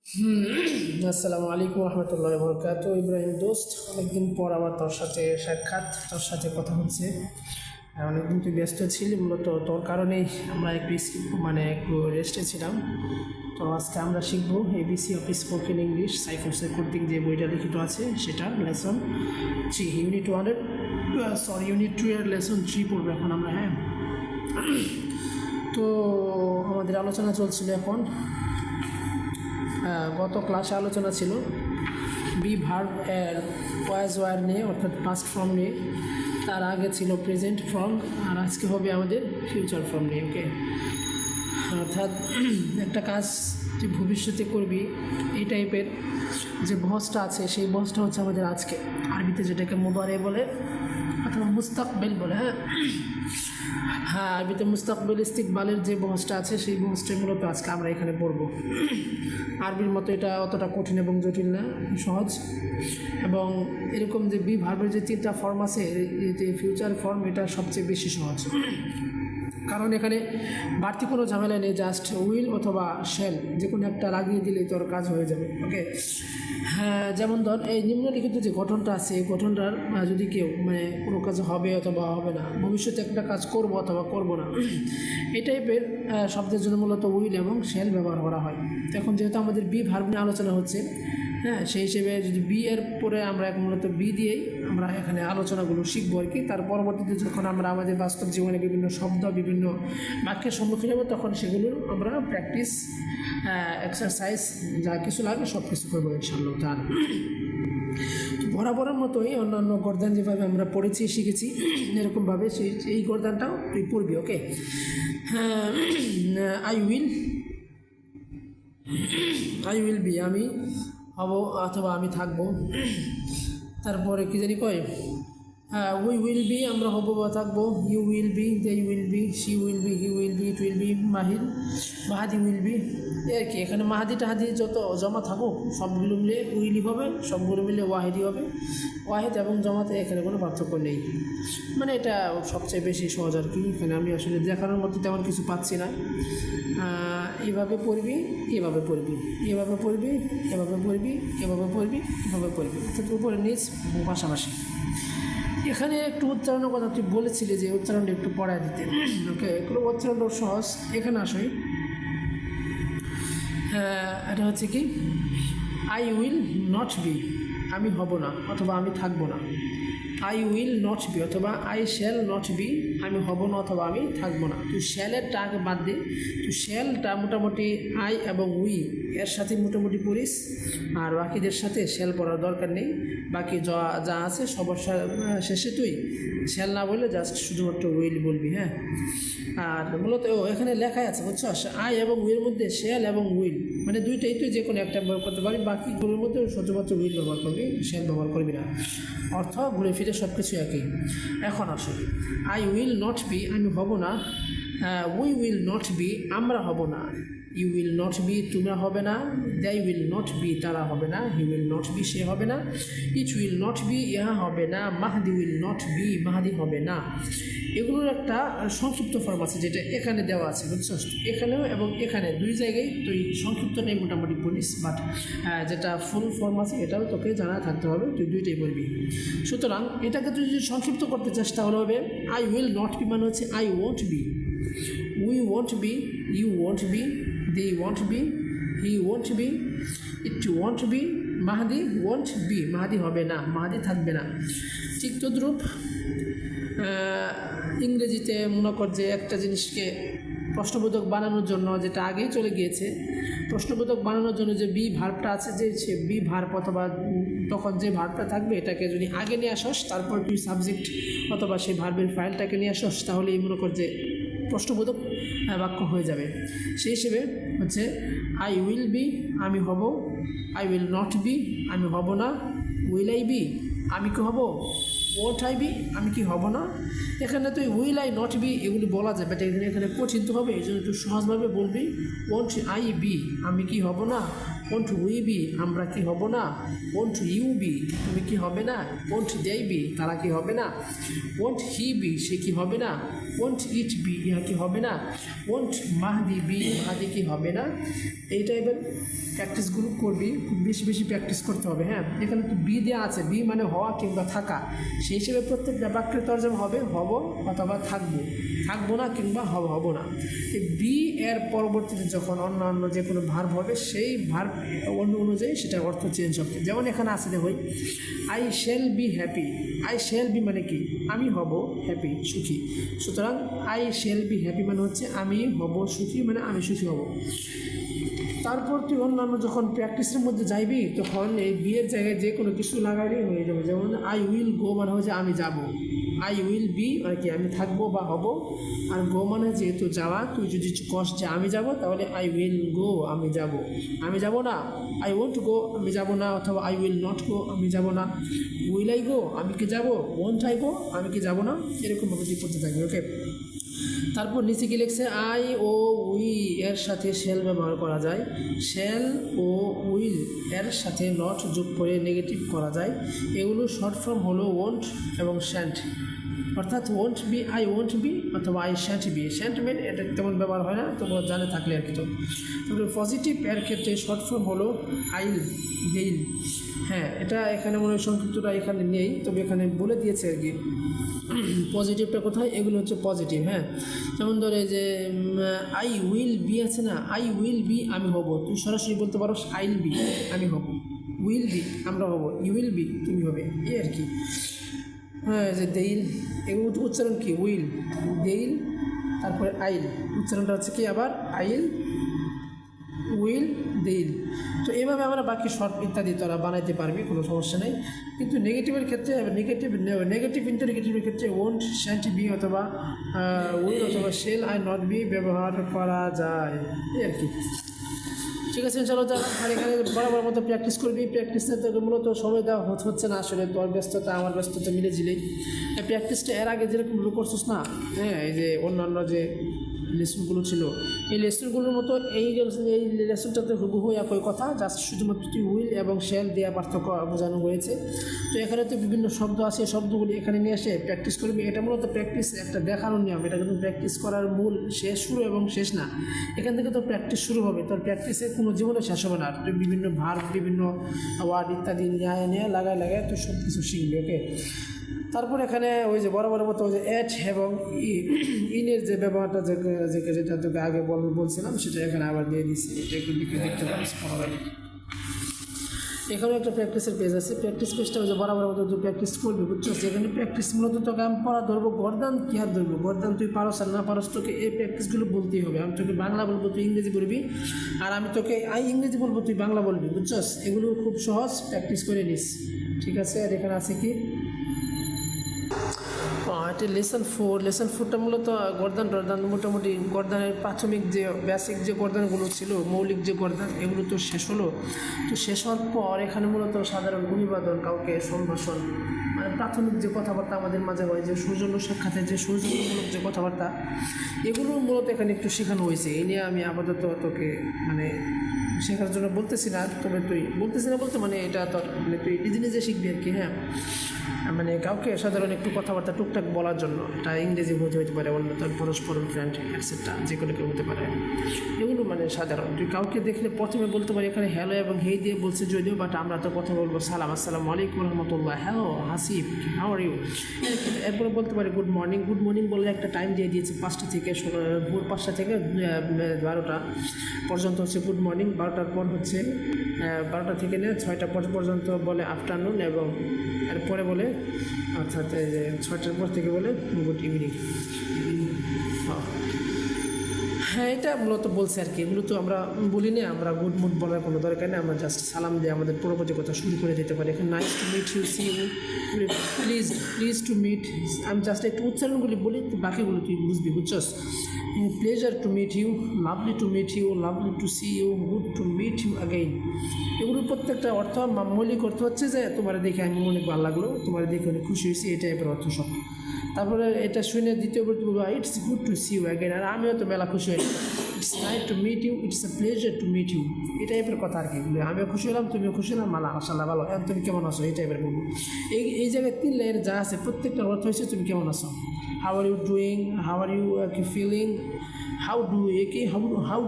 আসসালামু আলাইকুম রহমতুল্লাহ বরকাত। ইব্রাহিম দোস্ত, অনেকদিন পর আবার তোর সাথে সাক্ষাৎ, তোর সাথে কথা হচ্ছে। অনেকদিন তুই ব্যস্ত ছিলি, মূলত তোর কারণেই আমরা একটু রেস্টে ছিলাম। তো আজকে আমরা শিখবো ABC of spoken English, Saiful Sheikh কর্তৃক যে বইটা লিখিত আছে সেটা লেসন 3, ইউনিট 2 এর লেসন 3 পড়বো এখন আমরা। হ্যাঁ, তো আমাদের আলোচনা চলছিল এখন। গত ক্লাসে আলোচনা ছিল বি ভার্ব এর ওয়াজ ওয়ার নিয়ে, অর্থাৎ পাস্ট ফর্ম নিয়ে। তার আগে ছিল প্রেজেন্ট ফর্ম, আর আজকে হবে আমাদের ফিউচার ফর্ম নিয়ে। ওকে, অর্থাৎ একটা কাজ তুই ভবিষ্যতে করবি, এই টাইপের যে বহসটা আছে সেই বহসটা হচ্ছে আমাদের আজকে, আরবিতে যেটাকে মুদারে বলে অথবা মুস্তাকবিল বলে। হ্যাঁ, আরবিতে মুস্তাকবিল ইস্তিকবালের যে বহসটা আছে সেই বহসটাই মূলত আজকে আমরা এখানে পড়ব। আরবির মতো এটা অতটা কঠিন এবং জটিল না, সহজ। এবং এরকম যে বি ভার্বের যে 3টা ফর্ম আছে, যে ফিউচার ফর্ম, এটা সবচেয়ে বেশি সহজ, কারণ এখানে বাড়তি কোনো ঝামেলা নেই। জাস্ট উইল অথবা শেল যে কোনো একটা লাগিয়ে দিলেই তোর কাজ হয়ে যাবে। ওকে, হ্যাঁ, যেমন ধর এই নিম্নলিখিত যে গঠনটা আছে, এই গঠনটার যদি কেউ কোনো কাজ হবে অথবা হবে না, ভবিষ্যতে একটা কাজ করব অথবা করব না, এই টাইপের শব্দের জন্য মূলত উইল এবং শেল ব্যবহার করা হয়। তো এখন যেহেতু আমাদের বি ভার্ব নিয়ে আলোচনা হচ্ছে, হ্যাঁ, সেই হিসেবে যদি বি এর পরে আমরা এখন মূলত বি দিয়েই আমরা এখানে আলোচনাগুলো শিখবো আর কি। তার পরবর্তীতে যখন আমরা আমাদের বাস্তব জীবনে বিভিন্ন শব্দ, বিভিন্ন বাক্যের সম্মুখীন হবো, তখন সেগুলোর আমরা প্র্যাকটিস, এক্সারসাইজ যা কিছু লাগে সব কিছু করবো ইনশাআল্লাহ তাআলা। বরাবরের মতোই অন্যান্য গর্দান যেভাবে আমরা পড়েছি শিখেছি, এরকমভাবে এই গর্দানটাও তুই পড়বি। ওকে, হ্যাঁ, আই উইল বি, আমি হব অথবা আমি থাকবো। তারপরে কি জানি কয়, উই উইল বি, আমরা হব বা থাকবো। You will be, they will be, she will be, he will be, it will be, Mahadi will be. আর কি, এখানে মাহাদি টাহাদি যত জমা থাকুক সবগুলো মিলে উইলি হবে, সবগুলো মিলে ওয়াহিদি হবে। ওয়াহিদ এবং জমাতে এখানে কোনো পার্থক্য নেই, এটা সবচেয়ে বেশি সহজ আর কি। এখানে আমি আসলে দেখানোর মতো তেমন কিছু পাচ্ছি না। এভাবে পড়বি, এভাবে পড়বি, এভাবে পড়বি, এভাবে পড়বি, এভাবে পড়বি, এভাবে পড়বি, অর্থাৎ উপরে নিচ পাশাপাশি। এখানে একটু উচ্চারণের কথা তুই বলেছিলি যে উচ্চারণটা একটু পড়ায় দিতে। ওকে, এগুলো উচ্চারণটা সহজ। এখানে আসই, এটা হচ্ছে কি, আই উইল নট বি, আমি হব না অথবা আমি থাকবো না। আই উইল নট বি অথবা আই শ্যাল নট বি, আমি হব না অথবা আমি থাকবো না। তুই শ্যালেরটা আগে বাদ দে, তুই শ্যালটা মোটামুটি আই এবং উই এর সাথে মোটামুটি পড়িস, আর বাকিদের সাথে শ্যাল পড়ার দরকার নেই। বাকি যা আছে সবার শেষে তুই শ্যাল না বললে জাস্ট শুধুমাত্র উইল বলবি। হ্যাঁ, আর মূলত এখানে লেখাই আছে, বুঝছো, আই এবং উইল মধ্যে শ্যাল এবং উইল দুইটাই তুই যে কোনো একটা ব্যবহার করতে পারবি, বাকিগুলোর মধ্যে শুধুমাত্র উইল ব্যবহার করবি, শ্যাল ব্যবহার করবি না। অর্থ ঘুরে ফিরে সব কিছু একই। এখন আসো, আই উইল নট বি, আমি হব না। উই উইল নট বি, আমরা হব না। ইউ উইল নট বি, তোমরা হবে না। দে উইল নট বি, তারা হবে না। হি উইল নট বি, সে হবে না। ইট উইল নট বি, ইহা হবে না। মাহাদি উইল নট বি, মাহাদি হবে না। এগুলোর একটা সংক্ষিপ্ত ফর্ম আছে যেটা এখানে দেওয়া আছে, বুঝছো। এখানেও এবং এখানে দুই জায়গায় তুই সংক্ষিপ্তটাই মোটামুটি পড়িস, বাট যেটা ফুল ফর্ম আছে এটাও তোকে জানা থাকতে হবে, তুই দুইটাই পড়বি। সুতরাং এটাকে তুই যদি সংক্ষিপ্ত করতে চাস তাহলে হবে আই উইল নট বি মানে হচ্ছে I won't be, we won't be, you won't be, they won't be, he won't be, it won't be, Mahadi won't be, Mahadi হবে না, মাহাদি থাকবে না। ঠিক তদ্রূপ ইংরেজিতে মনে কর যে একটা জিনিসকে প্রশ্নবোধক বানানোর জন্য, যেটা আগেই চলে গিয়েছে, প্রশ্নবোধক বানানোর জন্য যে বি ভার্বটা আছে, যে সে বি ভার্ব অথবা তখন যে ভার্বটা থাকবে এটাকে যদি আগে নিয়ে আসস, তারপর তুই সাবজেক্ট অথবা সেই ভার্বের ফাইলটাকে নিয়ে আসস, তাহলে এই মনে কর যে প্রশ্নবোধক বাক্য হয়ে যাবে। সেই হিসেবে হচ্ছে আই উইল বি, আমি হব। আই উইল নট বি, আমি হব না। উইল আই বি, আমি কি হব। ওয়ন্ট আই বি, আমি কি হব না। এখানে তুই উইল আই নট বি এগুলি বলা যাবে, এখানে কঠিন তো হবে, এই জন্য তুই সহজভাবে বলবি ওয়ন্ট আই বি, আমি কি হব না। ওন্ট উই বি আমরা কি হব না, ওন্ট ইউ বি তুমি কি হবে না, ওন্ট দে বি তারা কি হবে না, ওন্ট হি বি সে কি হবে না, ওন্ট ইট বি ইহা কি হবে না, ওন্ট মাহদি বি মাহাদি কি হবে না। এই টাইপের প্র্যাকটিসগুলো করবি, খুব বেশি বেশি প্র্যাকটিস করতে হবে। হ্যাঁ, এখানে তো বি দেওয়া আছে, বি মানে হওয়া কিংবা থাকা, সেই হিসেবে প্রত্যেকটা বাক্যের তর্জমা হবে হব অথবা থাকবো, থাকবো না কিংবা হব না। এই বি এর পরবর্তীতে যখন অন্যান্য যে কোনো ভার্ব হবে সেই ভার্ব অনুযায়ী সেটার অর্থ চেঞ্জ হবে। যেমন এখানে আছে দেখো, I shall be happy, I shall be মানে কি আমি হব হ্যাপি সুখী, সুতরাং আই শ্যাল বি হ্যাপি মানে হচ্ছে আমি হব সুখী, মানে আমি সুখী হব। তারপর তুই অন্যান্য যখন প্র্যাকটিসের মধ্যে যাইবি তখন এই বিয়ের জায়গায় যে কোনো কিছু লাগাইলেই হয়ে যাবে। যেমন আই উইল গো মানে হচ্ছে আমি যাব, আই উইল বি মানে কি আমি থাকবো বা হব, আর গো মানে যেহেতু যাওয়া, তুই যদি কস যে আমি যাব তাহলে আই উইল গো আমি যাব, আমি যাব না আই ওয়ন্ট গো আমি যাব না, অথবা আই উইল নট গো আমি যাব না, উইল আই গো আমি কি যাব, ওয়ন্ট আই গো আমি কি যাব না, এরকমভাবে তুই করতে থাকবি। ওকে, তারপর নিচে কি লিখছে, আই ও উই এর সাথে শেল ব্যবহার করা যায়, শেল ও উইল এর সাথে নট যোগ করে নেগেটিভ করা যায়। এগুলো শর্ট ফর্ম হলো ওয়ন্ট এবং শ্যান্ট, অর্থাৎ won't be I won't be অথবা আই শ্যান্ট বি। শ্যান্ট মেন এটা তেমন ব্যবহার হয় না, তোমরা জানে থাকলে আর কি। তো তারপরে পজিটিভ এর ক্ষেত্রে শর্ট ফর্ম হলো আইল দেইল। হ্যাঁ, এটা এখানে মনে হয় সংক্ষিপ্তটা এখানে নেই, তবে এখানে বলে দিয়েছে আর কি পজিটিভটা কোথায়, এগুলো হচ্ছে পজিটিভ। হ্যাঁ, যেমন ধরে যে আই উইল বি আছে না, আই উইল বি আমি হব, তুই সরাসরি বলতে পারো আইল বি আমি হব, উইল বি আমরা হব, ইউ উইল বি তুমি হবে, এই আর কি। হ্যাঁ, যে দেইল এগুলো উচ্চারণ কি উইল দেইল, তারপরে আইল উচ্চারণটা হচ্ছে কি আবার আইল উইল দেইল। তো এইভাবে আমরা বাকি শর্ট ইত্যাদি তোরা বানাইতে পারবি, কোনো সমস্যা নেই। কিন্তু নেগেটিভের ক্ষেত্রে নেগেটিভ ইন্টারোগেটিভের ক্ষেত্রে ওন্ট শ্যান্ট বি অথবা উইল অথবা শেল আই নট বি ব্যবহার করা যায়, এই আর কি। ঠিক আছে, চলো যা, আর এখানে বরাবর মতো প্র্যাকটিস করবি। প্র্যাকটিসে তো মূলত সময় দেওয়া হচ্ছে না আসলে, তোর ব্যস্ততা আমার ব্যস্ততা মিলে ঝিলেই প্র্যাকটিসটা এর আগে যেরকম করছিস না, হ্যাঁ, এই যে অন্যান্য যে লেসনগুলো ছিল এই লেসনগুলোর মতো এই লেসনটাতে হুবহু একই কথা, জাস্ট শুধুমাত্র উইল এবং শেল দেওয়া পার্থক্য বোঝানো হয়েছে। তো এখানে তো বিভিন্ন শব্দ আছে, শব্দগুলি এখানে নিয়ে এসে প্র্যাকটিস করবি। এটা মূলত প্র্যাকটিস একটা দেখানোর নিয়ম, এটা কিন্তু প্র্যাকটিস করার মূল শেষ শুরু এবং শেষ না, এখান থেকে তো প্র্যাকটিস শুরু হবে, তোর প্র্যাকটিসে কোনো জীবনে শেষ হবে না। তুই বিভিন্ন ভার্ব বিভিন্ন ওয়ার্ড ইত্যাদি নিয়ে লাগায় তুই সব কিছু শিখবি। ওকে, তারপর এখানে ওই যে বরাবর মতো ওই যে অ্যাট এবং ইনের যে ব্যবহারটা যেটা তোকে আগে বলছিলাম সেটা এখানে আবার দিয়ে দিচ্ছি, এটা একটু দেখতে পারিস। এখানেও একটা প্র্যাকটিসের পেজ আছে, প্র্যাকটিস পেজটা ওই যে বরাবর মতো তুই প্র্যাকটিস করবি, বুঝছো? যেখানে প্র্যাকটিস মূলত তোকে আমি পড়া ধরবো, গর্দান কী আর ধরবো, গর্দান তুই পারস আর না পারস, তোকে এই প্র্যাকটিসগুলো বলতেই হবে। আমি তোকে বাংলা বলবো, তুই ইংরেজি বলবি, আর আমি তোকে ইংরেজি বলবো, তুই বাংলা বলবি, বুঝছস? এগুলো খুব সহজ, প্র্যাকটিস করে নিস, ঠিক আছে? আর এখানে আছে কি এটা লেসন 4। লেসন 4টা মূলত গর্দান মোটামুটি গর্দানের প্রাথমিক যে বেসিক যে গর্দানগুলো ছিল, মৌলিক যে গর্দান, এগুলো তো শেষ হলো। তো শেষ হওয়ার পর এখানে মূলত সাধারণ অভিবাদন, কাউকে সম্ভাষণ, মানে প্রাথমিক যে কথাবার্তা আমাদের মাঝে হয়, যে সৌজন্য সাক্ষাতের যে সৌজন্যমূলক যে কথাবার্তা, এগুলো মূলত এখানে একটু শেখানো হয়েছে। এই নিয়ে আমি আপাতত তোকে মানে শেখার জন্য বলতেছি না, তবে তুই বলতেছি না বলতে মানে এটা তোর মানে তুই নিজে নিজে শিখবি আর কি। হ্যাঁ, মানে কাউকে সাধারণ একটু কথাবার্তা টুকটাক বলার জন্য, এটা ইংরেজি হতে পারে, অন্য তোর পরস্পর ফ্রেন্ড এটসেট্রা যে কোনো কেউ হতে পারে, এগুলো মানে সাধারণ। তুই কাউকে দেখলে প্রথমে বলতে পারি এখানে হ্যালো এবং হেই দিয়ে বলছে যদিও, বাট আমরা তো কথা বলবো সালাম, আসসালামু আলাইকুম রহমতুল্লাহ, hello Hasib, how are you. এরপরে বলতে পারি গুড মর্নিং। গুড মর্নিং বলে একটা টাইম দিয়ে দিয়েছে, 5টা থেকে ভোর 5টা থেকে 12টা পর্যন্ত হচ্ছে গুড মর্নিং, 12টার পর হচ্ছে 12টা থেকে নিয়ে 6টা পর্যন্ত বলে আফটারনুন, এবং এরপরে বলে অর্থাৎ 6টার পর থেকে বলে গুড ইভিনিং। হ্যাঁ, এটা মূলত বলছে আর কি। এগুলো তো আমরা বলি না, আমরা গুড মুড বলার কোনো দরকার নেই, আমরা জাস্ট সালাম দিয়ে আমাদের পরবর্তী কথা শুরু করে দিতে পারি। এখানে nice to meet you, see you, please to meet, আমি জাস্ট একটু উচ্চারণগুলি বলি, বাকিগুলো তুই বুঝবি, বুঝছস? Pleasure to meet you, lovely to meet you, lovely to see you, good to meet you again. এগুলোর প্রত্যেকটা অর্থ মৌলিক অর্থ হচ্ছে যে তোমার দেখে আমি অনেক ভালো লাগলো, তোমার দেখে অনেক খুশি হয়েছি, এই টাইপের অর্থ সব। তারপরে এটা শুনে দ্বিতীয় বলতে বলবো it's good to see you again, আর আমিও তো মেলা খুশি হই, it's nice to meet you, it's a pleasure to meet you, এই টাইপের কথা আর কি। আমিও খুশি হলাম, তুমিও খুশি হলাম, মালা মাশাআল্লাহ ভালো, এখন তুমি কেমন আছো, এই টাইপের বলবো। এই জায়গায় 3 লাইনের যা আছে প্রত্যেকটা অর্থ হয়েছে তুমি কেমন আছো। How are you doing, how are you feeling, how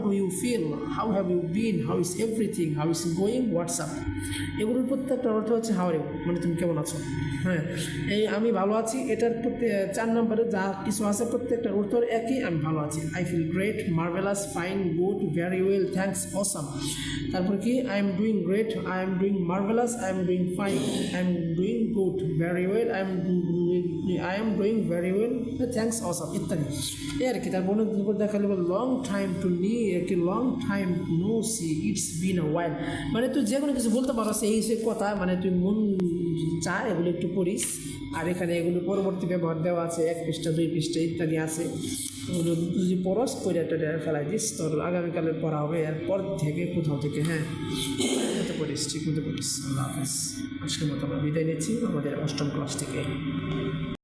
do you feel, how have you been, how is everything, how is going, what's up, এগুলোর প্রত্যেকটা অর্থ হচ্ছে হাউ আর ইউ, মানে তুমি কেমন আছো। হ্যাঁ, এই আমি ভালো আছি এটার 4 নম্বরে যা কিছু আছে প্রত্যেকটার উত্তর একই, আমি ভালো আছি। I feel great, marvelous, fine, good, very well, thanks, awesome. তারপর কি, I am doing great, I am doing marvelous, I am doing fine, I am doing good, very well, I am doing very well, thanks, awesome ইত্যাদি। এই আর কি। তার মনে দেখা গেল লং টাইম টু কি long time no see, it's been a while, মানে তুই যে কোনো কিছু বলতে পারো এই সে কথা, মানে তুই মন চায় এগুলো একটু পড়িস। আর এখানে এগুলো পরবর্তী ব্যবহার দেওয়া আছে, 1 পৃষ্ঠা 2 পৃষ্ঠা ইত্যাদি আছে, ওগুলো যদি পড়স পড়ে ফেলাই দিস, তোর আগামীকালের পড়া হবে এরপর থেকে কোথাও থেকে। হ্যাঁ, মতো পড়িস, ঠিক মতো পড়িস। আল্লাহ হাফেজ। আজকের মতো আমরা বিদায় নিচ্ছি আমাদের 8ম ক্লাস থেকে।